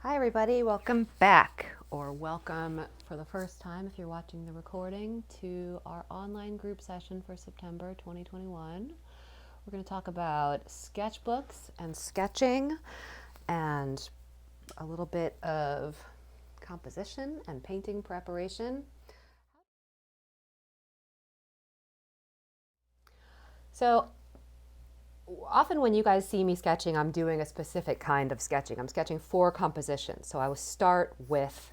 Hi everybody, welcome back, or welcome for the first time if you're watching the recording to our online group session for September 2021. We're going to talk about sketchbooks and sketching and a little bit of composition and painting preparation. So often when you guys see me sketching, I'm doing a specific kind of sketching. I'm sketching for composition. So I will start with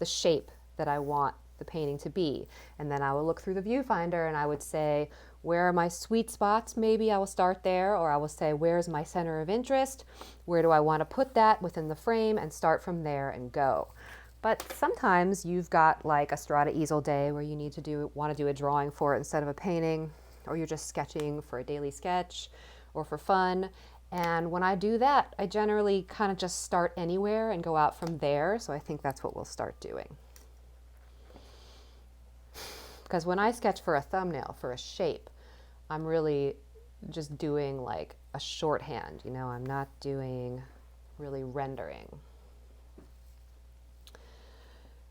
the shape that I want the painting to be. And then I will look through the viewfinder and I would say, where are my sweet spots? Maybe I will start there, or I will say, where's my center of interest? Where do I want to put that within the frame, and start from there and go. But sometimes you've got like a Strata easel day where you want to do a drawing for it instead of a painting, or you're just sketching for a daily sketch or for fun. And when I do that, I generally kind of just start anywhere and go out from there. So I think that's what we'll start doing. Because when I sketch for a thumbnail, for a shape, I'm really just doing like a shorthand, I'm not doing really rendering.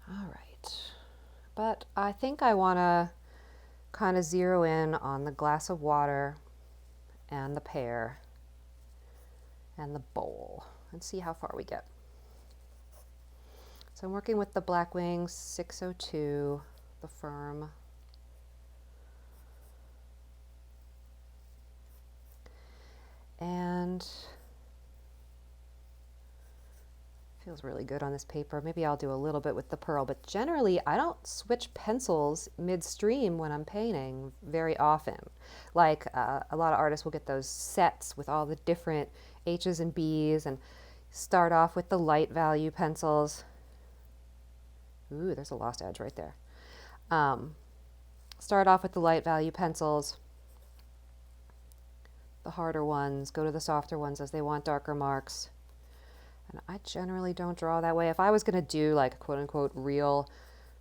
All right. But I think I want to kind of zero in on the glass of water and the pear and the bowl and see how far we get. So I'm working with the Blackwing 602, the firm. And feels really good on this paper. Maybe I'll do a little bit with the pearl, but generally I don't switch pencils midstream when I'm painting very often. Like a lot of artists will get those sets with all the different H's and B's and start off with the light value pencils. Ooh, there's a lost edge right there. Start off with the light value pencils, the harder ones, go to the softer ones as they want darker marks. And I generally don't draw that way. If I was going to do like quote unquote real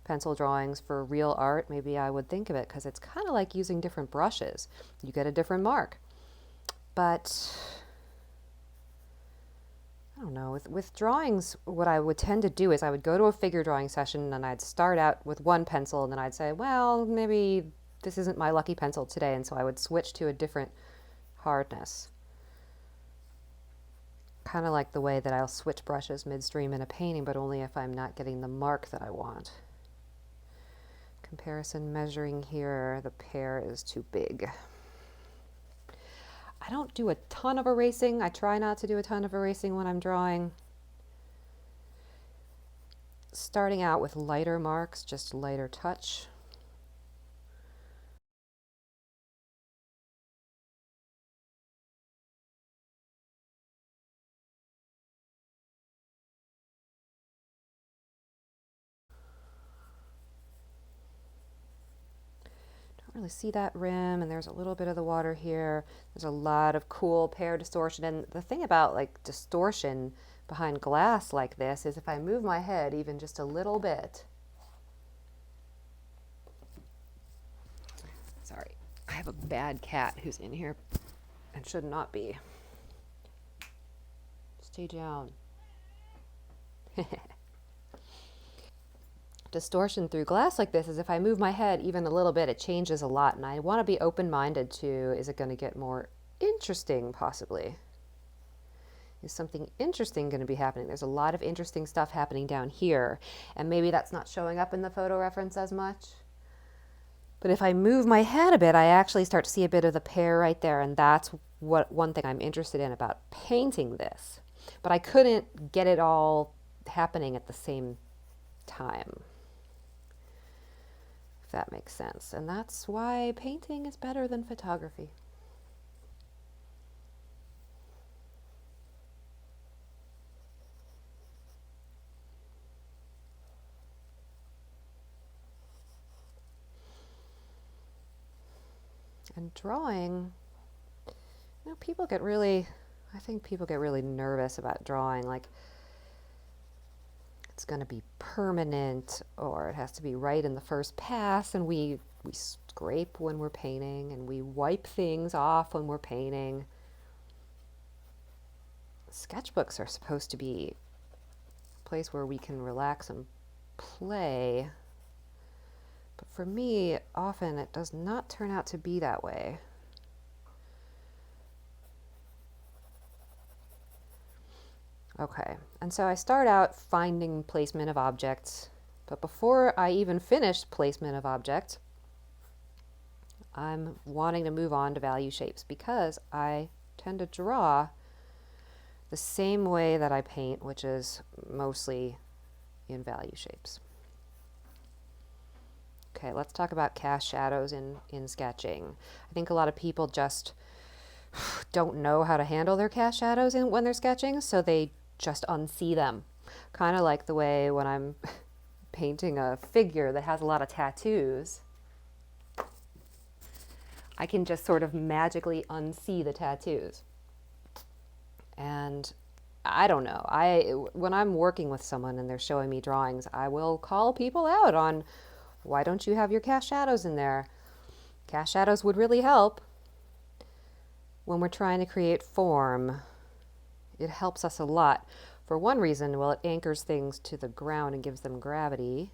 pencil drawings for real art, maybe I would think of it, because it's kind of like using different brushes. You get a different mark. But I don't know, with drawings, what I would tend to do is I would go to a figure drawing session and I'd start out with one pencil and then I'd say, well, maybe this isn't my lucky pencil today, and so I would switch to a different hardness. Kind of like the way that I'll switch brushes midstream in a painting, but only if I'm not getting the mark that I want. Comparison measuring here, the pear is too big. I don't do a ton of erasing. I try not to do a ton of erasing when I'm drawing. Starting out with lighter marks, just lighter touch. Really see that rim, and there's a little bit of the water here. There's a lot of cool pear distortion, and the thing about like distortion behind glass like this is if I move my head even just a little bit. Sorry, I have a bad cat who's in here and should not be. Stay down. Distortion through glass like this is if I move my head even a little bit, it changes a lot, and I want to be open-minded to, is it going to get more interesting possibly? Is something interesting going to be happening? There's a lot of interesting stuff happening down here, and maybe that's not showing up in the photo reference as much. But if I move my head a bit, I actually start to see a bit of the pear right there, and that's one thing I'm interested in about painting this. But I couldn't get it all happening at the same time, if that makes sense. And that's why painting is better than photography. And drawing, people get really, I think people get really nervous about drawing, like it's going to be permanent, or it has to be right in the first pass, and we scrape when we're painting, and we wipe things off when we're painting. Sketchbooks are supposed to be place where we can relax and play. But for me, often it does not turn out to be that way. Okay, and so I start out finding placement of objects, but before I even finish placement of objects, I'm wanting to move on to value shapes because I tend to draw the same way that I paint, which is mostly in value shapes. Okay, let's talk about cast shadows in sketching. I think a lot of people just don't know how to handle their cast shadows when they're sketching, so they just unsee them. Kind of like the way when I'm painting a figure that has a lot of tattoos, I can just sort of magically unsee the tattoos. And I don't know. When I'm working with someone and they're showing me drawings, I will call people out on, why don't you have your cast shadows in there? Cast shadows would really help when we're trying to create form. It helps us a lot. For one reason, well, it anchors things to the ground and gives them gravity,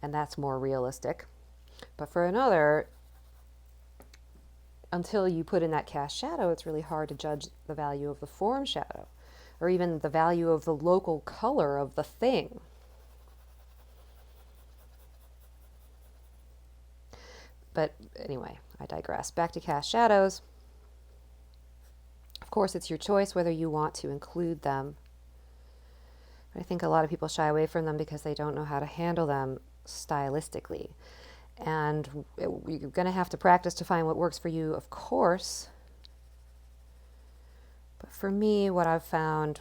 and that's more realistic. But for another, until you put in that cast shadow, it's really hard to judge the value of the form shadow, or even the value of the local color of the thing. But anyway, I digress. Back to cast shadows. Of course, it's your choice whether you want to include them. I think a lot of people shy away from them because they don't know how to handle them stylistically. And you're going to have to practice to find what works for you, of course. But for me, what I've found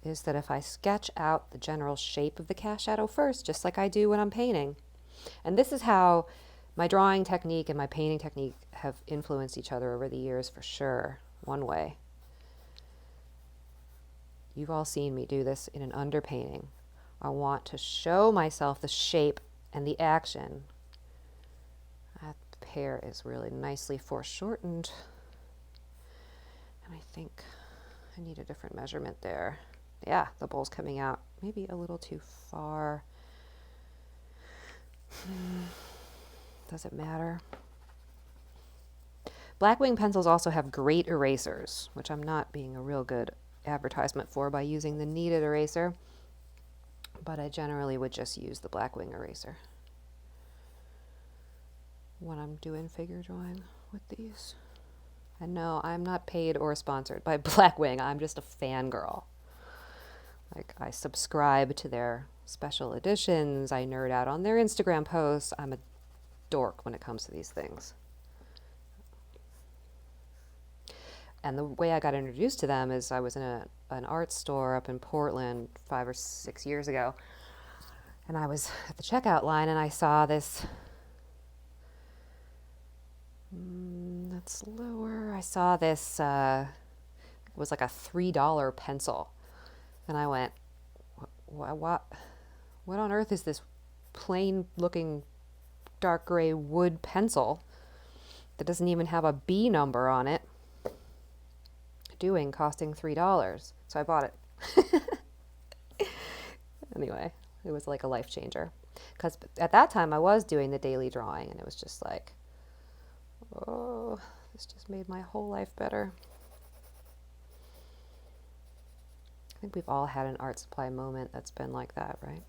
is that if I sketch out the general shape of the cast shadow first, just like I do when I'm painting, and this is how my drawing technique and my painting technique have influenced each other over the years for sure, one way. You've all seen me do this in an underpainting. I want to show myself the shape and the action. That pear is really nicely foreshortened. And I think I need a different measurement there. Yeah, the bowl's coming out maybe a little too far. Does it matter? Blackwing pencils also have great erasers, which I'm not being a real good advertisement for by using the kneaded eraser, but I generally would just use the Blackwing eraser when I'm doing figure drawing with these. And no, I'm not paid or sponsored by Blackwing. I'm just a fangirl. Like, I subscribe to their special editions. I nerd out on their Instagram posts. I'm a dork when it comes to these things. And the way I got introduced to them is I was in an art store up in Portland 5 or 6 years ago. And I was at the checkout line and I saw this, that's lower. I saw this, it was like a $3 pencil. And I went, what on earth is this plain looking dark gray wood pencil that doesn't even have a B number on it costing $3? So I bought it. Anyway, it was like a life changer, because at that time I was doing the daily drawing and it was just like, oh, this just made my whole life better. I think we've all had an art supply moment that's been like that, right?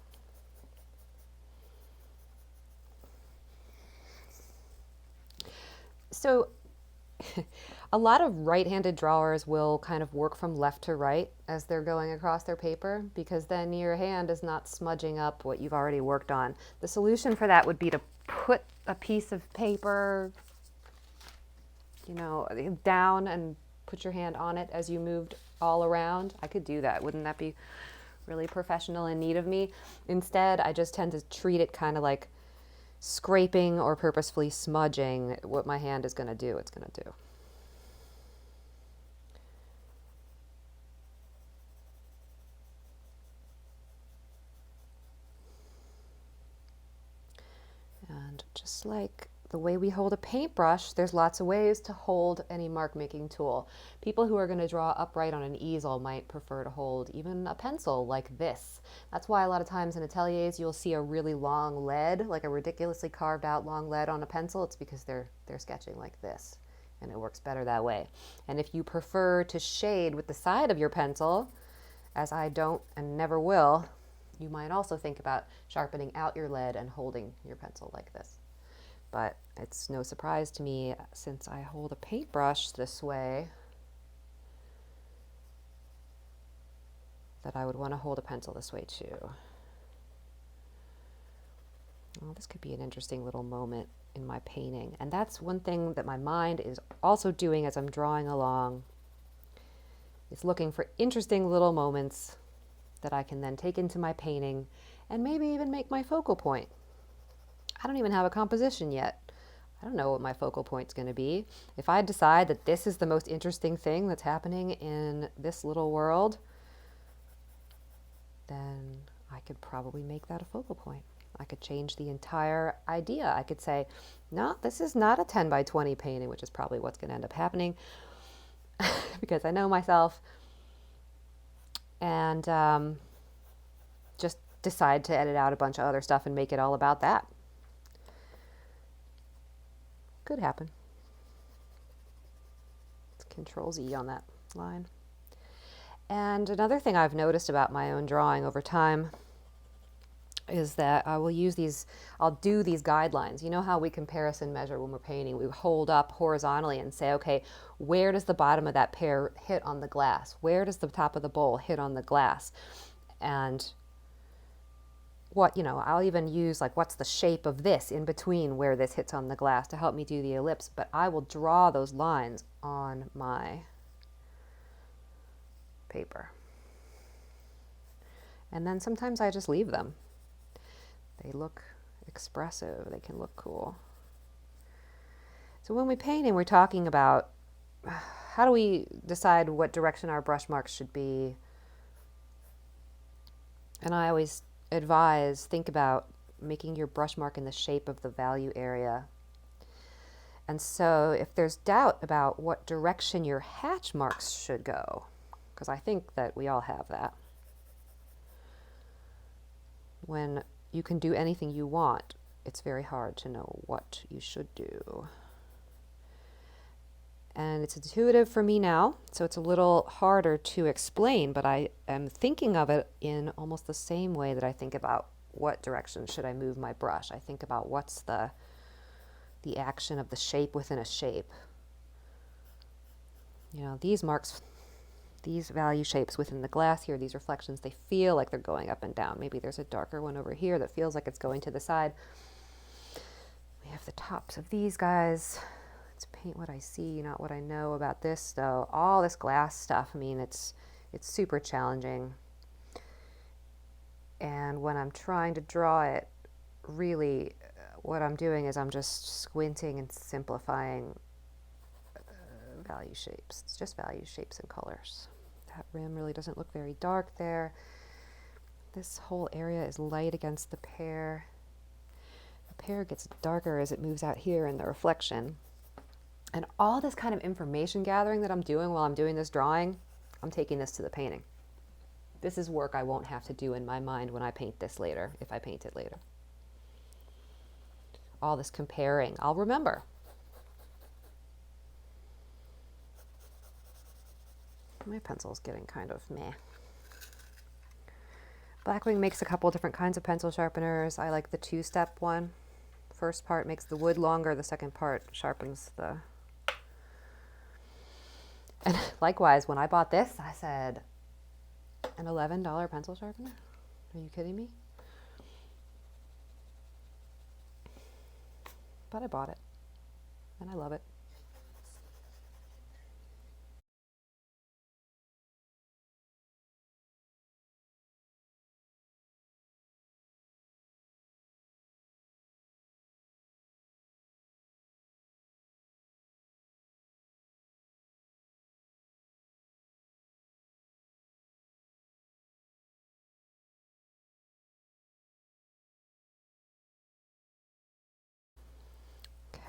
So a lot of right-handed drawers will kind of work from left to right as they're going across their paper, because then your hand is not smudging up what you've already worked on. The solution for that would be to put a piece of paper, down and put your hand on it as you moved all around. I could do that. Wouldn't that be really professional and neat of me? Instead, I just tend to treat it kind of like scraping or purposefully smudging what my hand is going to do. It's going to do. And just like the the way we hold a paintbrush, there's lots of ways to hold any mark making tool. People who are going to draw upright on an easel might prefer to hold even a pencil like this. That's why a lot of times in ateliers you'll see a really long lead, like a ridiculously carved out long lead on a pencil. It's because they're sketching like this, and it works better that way. And if you prefer to shade with the side of your pencil, as I don't and never will, you might also think about sharpening out your lead and holding your pencil like this. But it's no surprise to me, since I hold a paintbrush this way, that I would want to hold a pencil this way too. Well, this could be an interesting little moment in my painting. And that's one thing that my mind is also doing as I'm drawing along. It's looking for interesting little moments that I can then take into my painting and maybe even make my focal point. I don't even have a composition yet. I don't know what my focal point's going to be. If I decide that this is the most interesting thing that's happening in this little world, then I could probably make that a focal point. I could change the entire idea. I could say, no, this is not a 10 by 20 painting, which is probably what's going to end up happening because I know myself, and just decide to edit out a bunch of other stuff and make it all about that. Could happen. It's Control Z on that line. And another thing I've noticed about my own drawing over time is that I will use these, I'll do these guidelines. You know how we comparison measure when we're painting? We hold up horizontally and say, okay, where does the bottom of that pear hit on the glass? Where does the top of the bowl hit on the glass? And I'll even use like, what's the shape of this in between where this hits on the glass to help me do the ellipse. But I will draw those lines on my paper. And then sometimes I just leave them. They look expressive. They can look cool. So when we paint, and we're talking about how do we decide what direction our brush marks should be. And I always advise, think about making your brush mark in the shape of the value area. And so if there's doubt about what direction your hatch marks should go, because I think that we all have that, when you can do anything you want, it's very hard to know what you should do. And it's intuitive for me now, so it's a little harder to explain, but I am thinking of it in almost the same way that I think about what direction should I move my brush. I think about what's the action of the shape within a shape. These marks, these value shapes within the glass here, these reflections, they feel like they're going up and down. Maybe there's a darker one over here that feels like it's going to the side. We have the tops of these guys. Let's paint what I see, not what I know about this, though. All this glass stuff, I mean, it's super challenging. And when I'm trying to draw it, really, what I'm doing is I'm just squinting and simplifying value shapes. It's just value shapes and colors. That rim really doesn't look very dark there. This whole area is light against the pear. The pear gets darker as it moves out here in the reflection. And all this kind of information gathering that I'm doing while I'm doing this drawing, I'm taking this to the painting. This is work I won't have to do in my mind when I paint this later, if I paint it later. All this comparing, I'll remember. My pencil's getting kind of meh. Blackwing makes a couple different kinds of pencil sharpeners. I like the two-step one. First part makes the wood longer, the second part sharpens the... And likewise, when I bought this, I said, an $11 pencil sharpener? Are you kidding me? But I bought it, and I love it. Okay,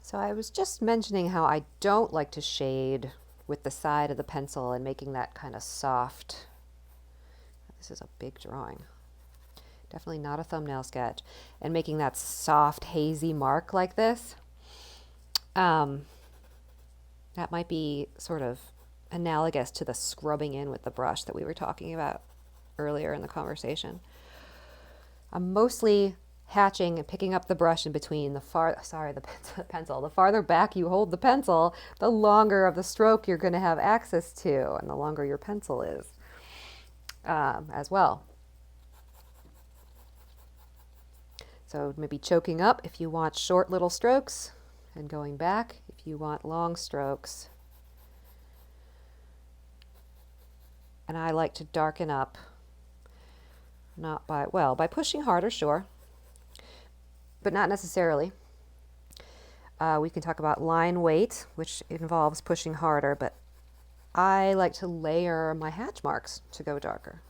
So I was just mentioning how I don't like to shade with the side of the pencil and making that kind of soft. This is a big drawing. Definitely not a thumbnail sketch. And making that soft, hazy mark like this. That might be sort of analogous to the scrubbing in with the brush that we were talking about earlier in the conversation. I'm mostly hatching and picking up the brush in between the pencil. The farther back you hold the pencil, the longer of the stroke you're going to have access to, and the longer your pencil is as well. So maybe choking up if you want short little strokes, and going back if you want long strokes. And I like to darken up, not by pushing harder, sure, but not necessarily. We can talk about line weight, which involves pushing harder, but I like to layer my hatch marks to go darker.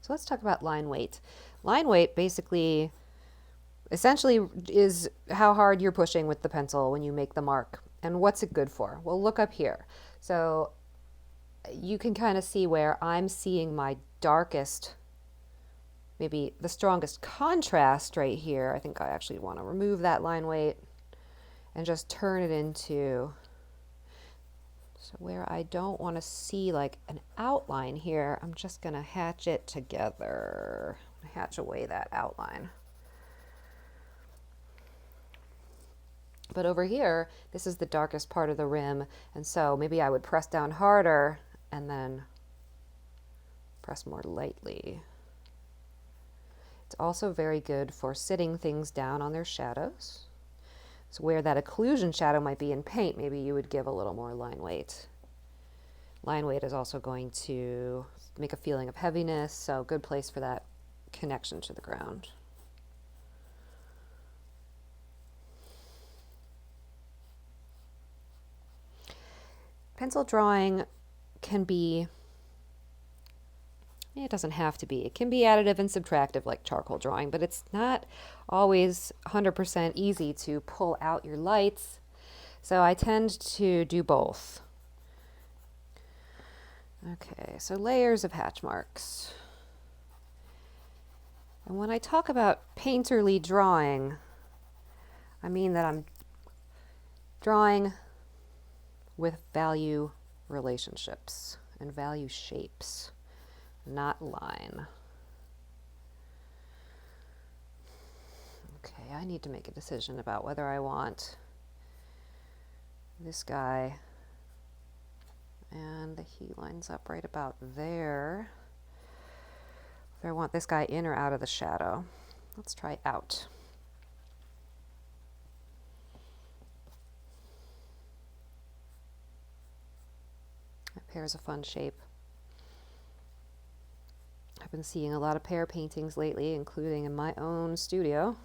So let's talk about line weight. Line weight basically, essentially is how hard you're pushing with the pencil when you make the mark. And what's it good for? Well, look up here. So you can kind of see where I'm seeing my darkest, maybe the strongest contrast right here. I think I actually want to remove that line weight and just turn it into, so where I don't want to see like an outline here, I'm just going to hatch it together, hatch away that outline. But over here, this is the darkest part of the rim, and so maybe I would press down harder and then press more lightly. It's also very good for sitting things down on their shadows. So where that occlusion shadow might be in paint, maybe you would give a little more line weight. Line weight is also going to make a feeling of heaviness, so good place for that connection to the ground. Pencil drawing can be, it doesn't have to be. It can be additive and subtractive like charcoal drawing, but it's not always 100% easy to pull out your lights. So I tend to do both. Okay, so layers of hatch marks. And when I talk about painterly drawing, I mean that I'm drawing with value relationships and value shapes, not line. Okay, I need to make a decision about whether I want this guy, and he lines up right about there. Whether I want this guy in or out of the shadow. Let's try out. A pear is a fun shape. I've been seeing a lot of pear paintings lately, including in my own studio.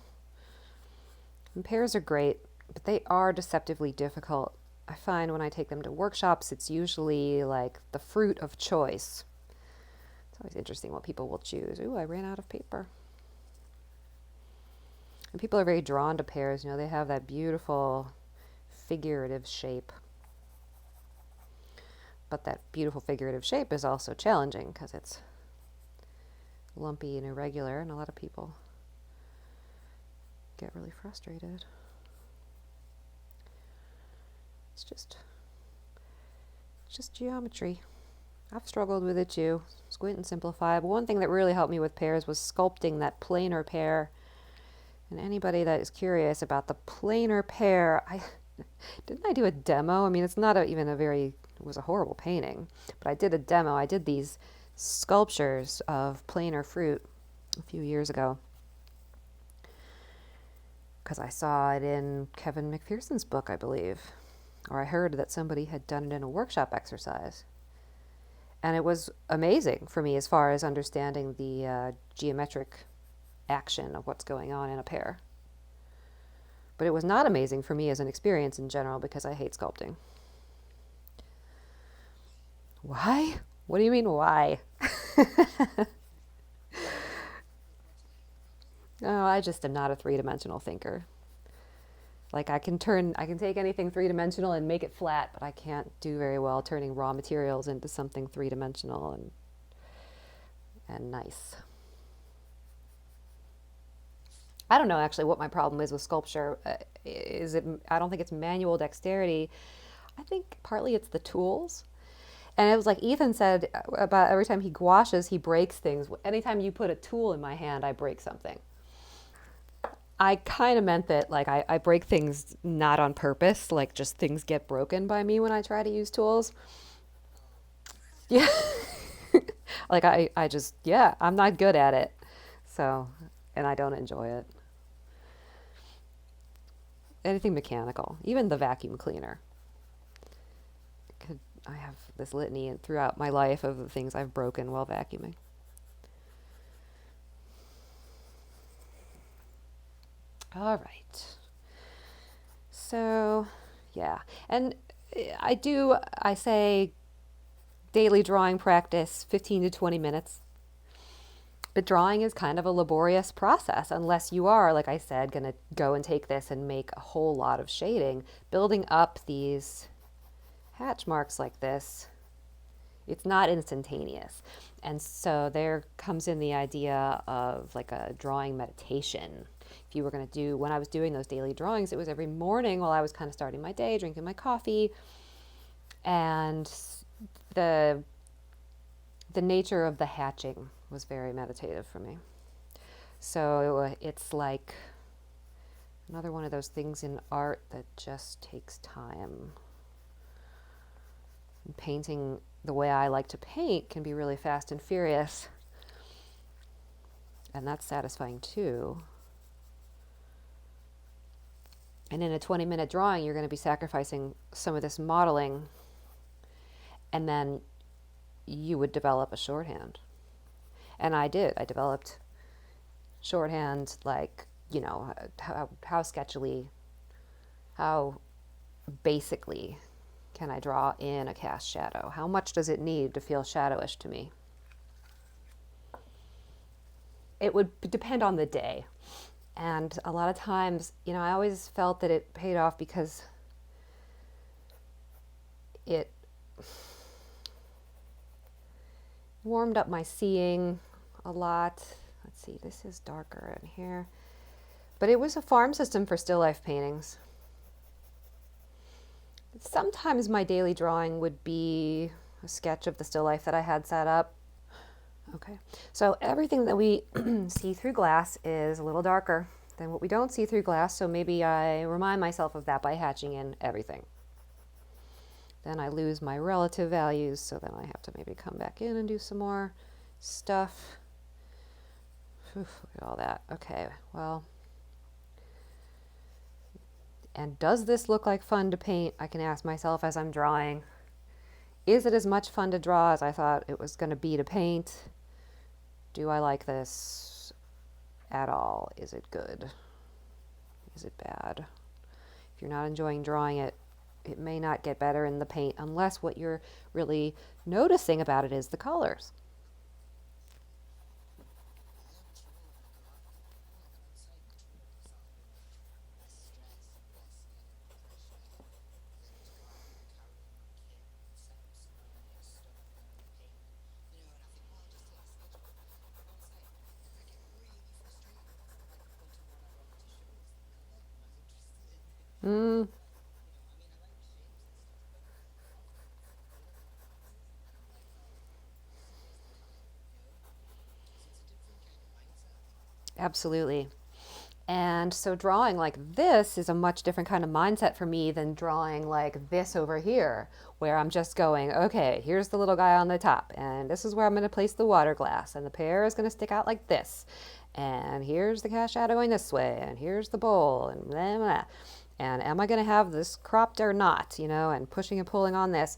And pears are great, but they are deceptively difficult. I find when I take them to workshops, it's usually like the fruit of choice. It's always interesting what people will choose. Ooh, I ran out of paper. And people are very drawn to pears. You know, they have that beautiful figurative shape. But that beautiful figurative shape is also challenging because it's lumpy and irregular, and a lot of people get really frustrated. It's just geometry. I've struggled with it too. Squint and simplify. But one thing that really helped me with pears was sculpting that planar pear. And anybody that is curious about the planar pear, didn't I do a demo? I mean, it's not even it was a horrible painting, but I did a demo. I did these sculptures of planar fruit a few years ago because I saw it in Kevin McPherson's book, I believe, or I heard that somebody had done it in a workshop exercise. And it was amazing for me as far as understanding the geometric action of what's going on in a pear. But it was not amazing for me as an experience in general because I hate sculpting. Why? What do you mean, why? Oh, I just am not a three-dimensional thinker. Like I can take anything three-dimensional and make it flat, but I can't do very well turning raw materials into something three-dimensional and nice. I don't know actually what my problem is with sculpture. Is it? I don't think it's manual dexterity. I think partly it's the tools. And it was like Ethan said about every time he gouaches, he breaks things. Anytime you put a tool in my hand, I break something. I kind of meant that like I break things not on purpose, like just things get broken by me when I try to use tools. Yeah. Like I just, yeah, I'm not good at it. So, and I don't enjoy it. Anything mechanical, even the vacuum cleaner. Could, I have this litany throughout my life of the things I've broken while vacuuming. All right. So, yeah. And I say daily drawing practice 15 to 20 minutes. But drawing is kind of a laborious process unless you are, like I said, going to go and take this and make a whole lot of shading. Building up these hatch marks like this, it's not instantaneous. And so there comes in the idea of like a drawing meditation. If you were going to do, when I was doing those daily drawings, it was every morning while I was kind of starting my day, drinking my coffee. And the nature of the hatching was very meditative for me. So it's like another one of those things in art that just takes time. And painting the way I like to paint can be really fast and furious. And that's satisfying too. And in a 20-minute drawing, you're going to be sacrificing some of this modeling, and then you would develop a shorthand. And I did. I developed shorthand, like, you know, how sketchily, how basically can I draw in a cast shadow? How much does it need to feel shadowish to me? It would depend on the day. And a lot of times, you know, I always felt that it paid off because it warmed up my seeing a lot. Let's see, this is darker in here. But it was a farm system for still life paintings. Sometimes my daily drawing would be a sketch of the still life that I had set up. Okay, so everything that we see through glass is a little darker than what we don't see through glass, so maybe I remind myself of that by hatching in everything. Then I lose my relative values, so then I have to maybe come back in and do some more stuff. Look at all that. Okay, well, and does this look like fun to paint? I can ask myself as I'm drawing. Is it as much fun to draw as I thought it was going to be to paint? Do I like this at all? Is it good? Is it bad? If you're not enjoying drawing it, it may not get better in the paint unless what you're really noticing about it is the colors. Mm, absolutely. And so drawing like this is a much different kind of mindset for me than drawing like this over here, where I'm just going, okay, here's the little guy on the top, and this is where I'm going to place the water glass, and the pear is going to stick out like this, and here's the cast shadowing this way, and here's the bowl, and blah, blah. And am I going to have this cropped or not, you know, and pushing and pulling on this.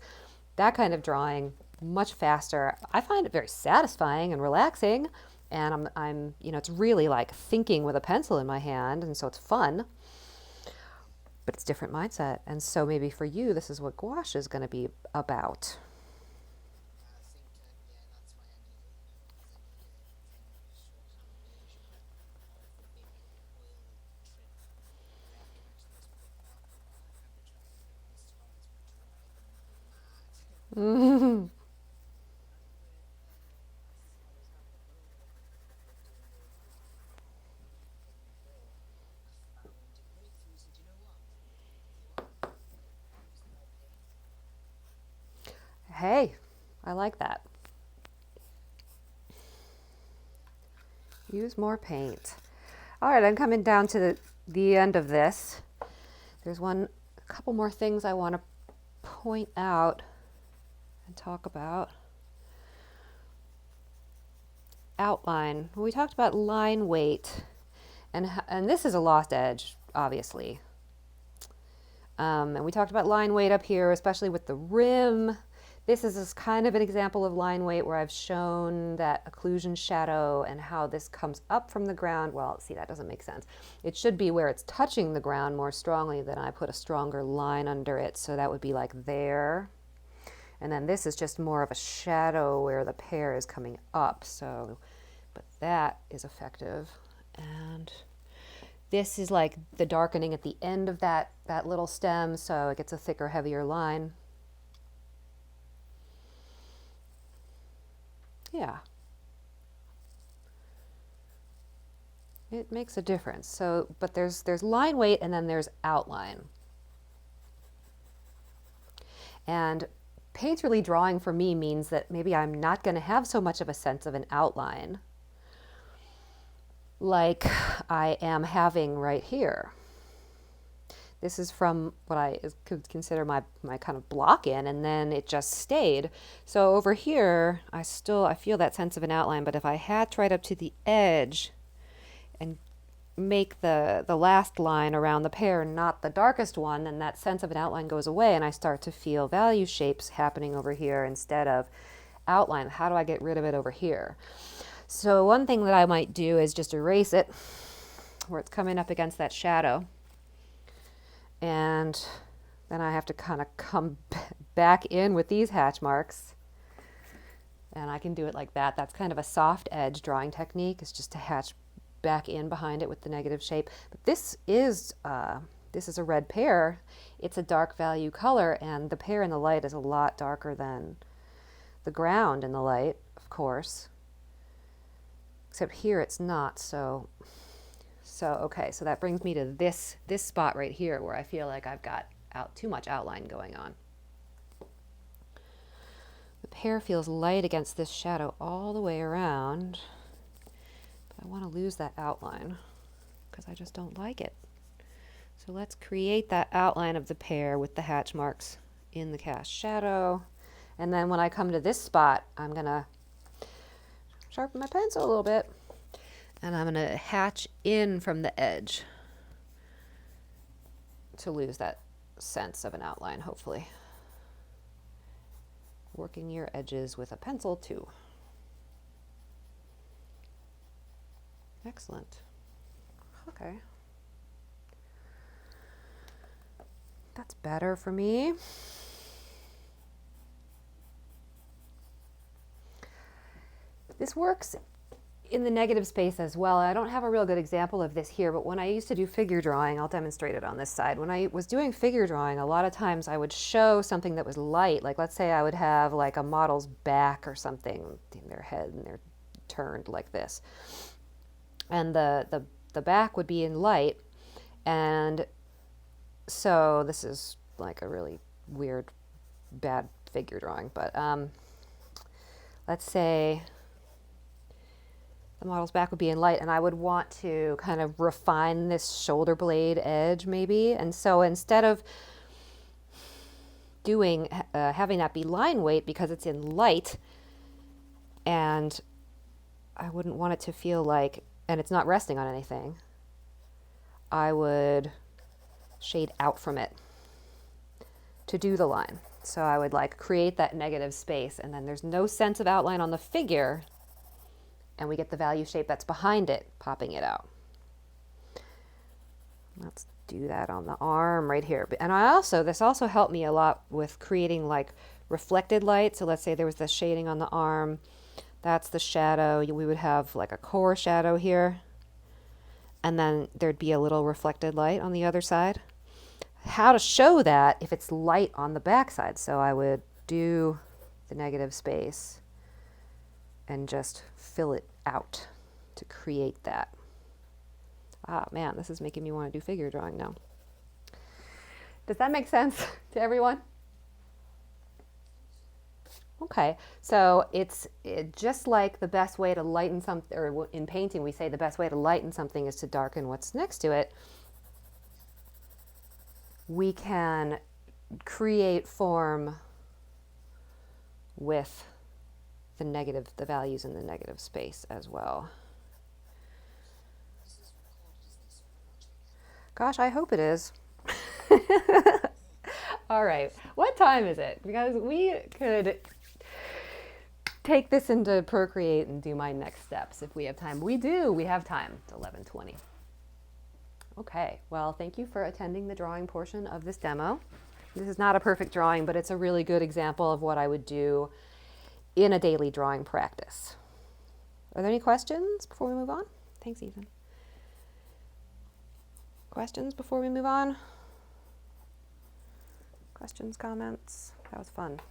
That kind of drawing, much faster. I find it very satisfying and relaxing. And you know, it's really like thinking with a pencil in my hand. And so it's fun, but it's different mindset. And so maybe for you, this is what gouache is going to be about. Hey, I like that. Use more paint. All right, I'm coming down to the end of this. There's a couple more things I want to point out and talk about. Outline. We talked about line weight, and this is a lost edge, obviously. And we talked about line weight up here, especially with the rim. This is kind of an example of line weight where I've shown that occlusion shadow and how this comes up from the ground. Well, see, that doesn't make sense. It should be where it's touching the ground more strongly, than I put a stronger line under it. So that would be like there. And then this is just more of a shadow where the pear is coming up. So, but that is effective. And this is like the darkening at the end of that little stem, so it gets a thicker, heavier line. Yeah. It makes a difference. So, but there's line weight and then there's outline. And painterly really drawing for me means that maybe I'm not going to have so much of a sense of an outline like I am having right here. This is from what I could consider my kind of block in, and then it just stayed. So over here, I feel that sense of an outline, but if I hatch right up to the edge and make the last line around the pear not the darkest one, then that sense of an outline goes away, and I start to feel value shapes happening over here instead of outline. How do I get rid of it over here? So one thing that I might do is just erase it where it's coming up against that shadow. And then I have to kind of come back in with these hatch marks. And I can do it like that. That's kind of a soft edge drawing technique, is just to hatch back in behind it with the negative shape. But this is a red pear. It's a dark value color, and the pear in the light is a lot darker than the ground in the light, of course. Except here it's not, so okay, so that brings me to this spot right here where I feel like I've got too much outline going on. The pear feels light against this shadow all the way around, but I want to lose that outline because I just don't like it. So let's create that outline of the pear with the hatch marks in the cast shadow. And then when I come to this spot, I'm going to sharpen my pencil a little bit. And I'm going to hatch in from the edge to lose that sense of an outline, hopefully. Working your edges with a pencil too. Excellent. Okay. That's better for me. This works in the negative space as well. I don't have a real good example of this here, but when I used to do figure drawing, I'll demonstrate it on this side. When I was doing figure drawing, a lot of times I would show something that was light. Like let's say I would have like a model's back or something in their head and they're turned like this. And the back would be in light. And so this is like a really weird, bad figure drawing. But let's say the model's back would be in light, and I would want to kind of refine this shoulder blade edge maybe. And so instead of doing having that be line weight because it's in light, and I wouldn't want it to feel like, and it's not resting on anything, I would shade out from it to do the line. So I would like create that negative space, and then there's no sense of outline on the figure, and we get the value shape that's behind it, popping it out. Let's do that on the arm right here. And this also helped me a lot with creating like reflected light. So let's say there was the shading on the arm. That's the shadow. We would have like a core shadow here. And then there'd be a little reflected light on the other side. How to show that if it's light on the back side. So I would do the negative space and just fill it out to create that. Ah, man, this is making me want to do figure drawing now. Does that make sense to everyone? Okay, so it's just like the best way to lighten something, or in painting we say the best way to lighten something is to darken what's next to it. We can create form with the values in the negative space as well. Gosh, I hope it is. All right, what time is it? Because we could take this into Procreate and do my next steps if we have time. We have time. It's 11:20. Okay, well, thank you for attending the drawing portion of this demo. This is not a perfect drawing, but it's a really good example of what I would do in a daily drawing practice. Are there any questions before we move on? Thanks, Ethan. Questions before we move on? Questions, comments? That was fun.